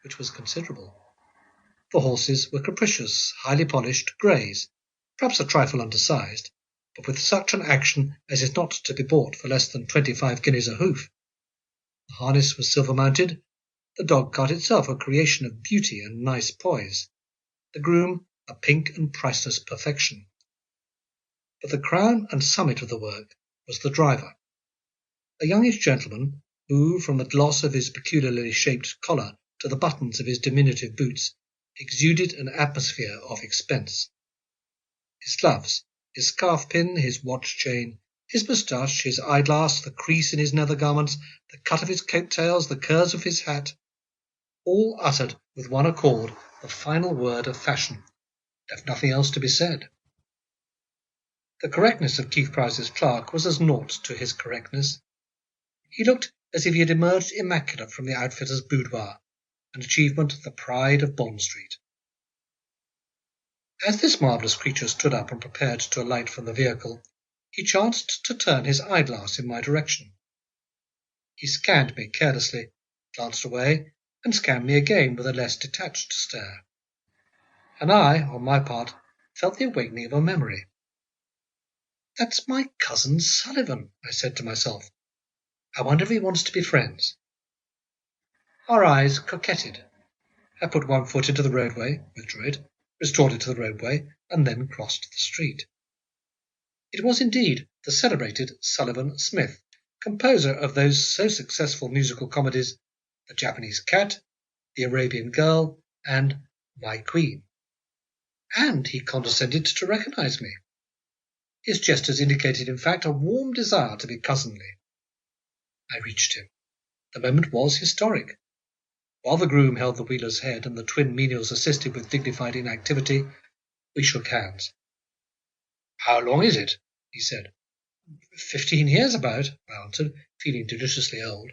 which was considerable. The horses were capricious, highly polished greys, perhaps a trifle undersized, but with such an action as is not to be bought for less than 25 guineas a hoof. The harness was silver-mounted, the dog-cart itself a creation of beauty and nice poise, the groom a pink and priceless perfection. But the crown and summit of the work was the driver, a youngish gentleman who, from the gloss of his peculiarly shaped collar to the buttons of his diminutive boots, exuded an atmosphere of expense. His gloves, his scarf-pin, his watch-chain, his moustache, his eyeglass, the crease in his nether garments, the cut of his coat-tails, the curves of his hat, all uttered with one accord the final word of fashion, left nothing else to be said. The correctness of Keith Price's clerk was as naught to his correctness. He looked as if he had emerged immaculate from the outfitter's boudoir, an achievement the pride of Bond Street. As this marvellous creature stood up and prepared to alight from the vehicle, he chanced to turn his eyeglass in my direction. He scanned me carelessly, glanced away, and scanned me again with a less detached stare. And I, on my part, felt the awakening of a memory. "That's my cousin Sullivan," I said to myself. "I wonder if he wants to be friends." Our eyes coquetted. I put one foot into the roadway, withdrew it, restored it to the roadway, and then crossed the street. It was indeed the celebrated Sullivan Smith, composer of those so successful musical comedies, The Japanese Cat, The Arabian Girl, and My Queen. And he condescended to recognize me. His gestures indicated, in fact, a warm desire to be cousinly. I reached him. The moment was historic. While the groom held the wheeler's head and the twin menials assisted with dignified inactivity, we shook hands. "How long is it?" he said. 15 years about," I answered, feeling deliciously old.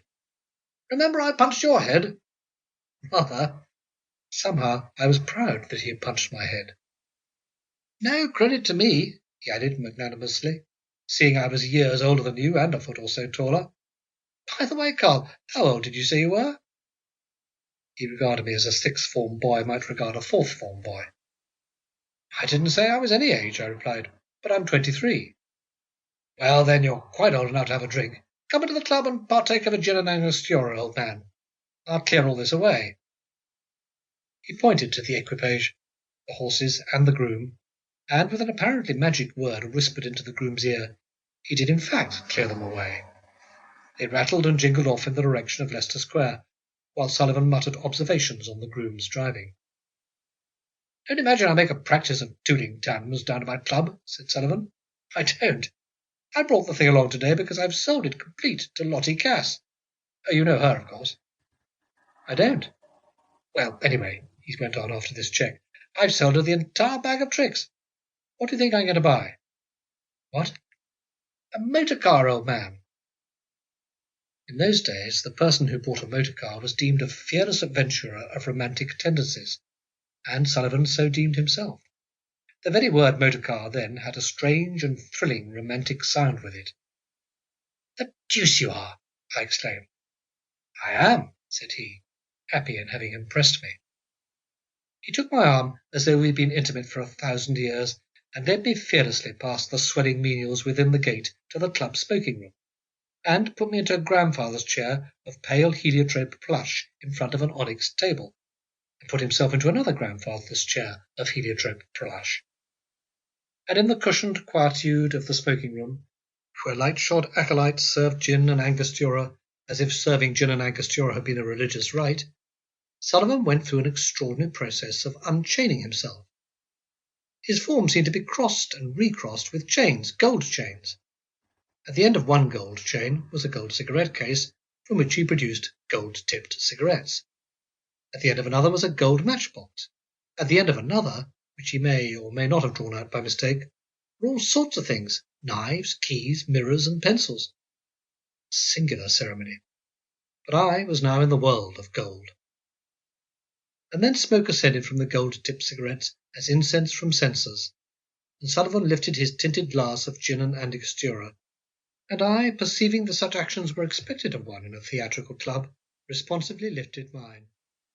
"Remember I punched your head?" "Rather." Somehow I was proud that he had punched my head. "No credit to me," he added magnanimously, "seeing I was years older than you and a foot or so taller. By the way, Carl, how old did you say you were?" He regarded me as a sixth-form boy might regard a fourth-form boy. "I didn't say I was any age," I replied, "but I'm 23. "Well, then, you're quite old enough to have a drink. Come into the club and partake of a gin and angostura, old man. I'll clear all this away." He pointed to the equipage, the horses, and the groom, and with an apparently magic word whispered into the groom's ear, he did in fact clear them away. They rattled and jingled off in the direction of Leicester Square, while Sullivan muttered observations on the groom's driving. "Don't imagine I make a practice of tooling tandems down at my club," said Sullivan. "I don't. I brought the thing along today because I've sold it complete to Lottie Cass. You know her, of course." "I don't." "Well, anyway," he went on after this check, "I've sold her the entire bag of tricks. What do you think I'm going to buy?" "What?" "A motor car, old man." In those days the person who bought a motor car was deemed a fearless adventurer of romantic tendencies, and Sullivan so deemed himself. The very word motor car then had a strange and thrilling romantic sound with it. "The deuce you are!" I exclaimed. "I am," said he, happy in having impressed me. He took my arm as though we had been intimate for 1,000 years, and led me fearlessly past the swelling menials within the gate to the club smoking-room, and put me into a grandfather's chair of pale heliotrope plush in front of an onyx table, and put himself into another grandfather's chair of heliotrope plush. And in the cushioned quietude of the smoking-room, where light-shod acolytes served gin and angostura as if serving gin and angostura had been a religious rite, Sullivan went through an extraordinary process of unchaining himself. His form seemed to be crossed and recrossed with chains, gold chains. At the end of one gold chain was a gold cigarette case, from which he produced gold-tipped cigarettes. At the end of another was a gold matchbox. At the end of another, which he may or may not have drawn out by mistake, were all sorts of things, knives, keys, mirrors, and pencils. Singular ceremony. But I was now in the world of gold. And then smoke ascended from the gold-tipped cigarettes as incense from censers, and Sullivan lifted his tinted glass of gin and angostura, and I, perceiving that such actions were expected of one in a theatrical club, responsively lifted mine.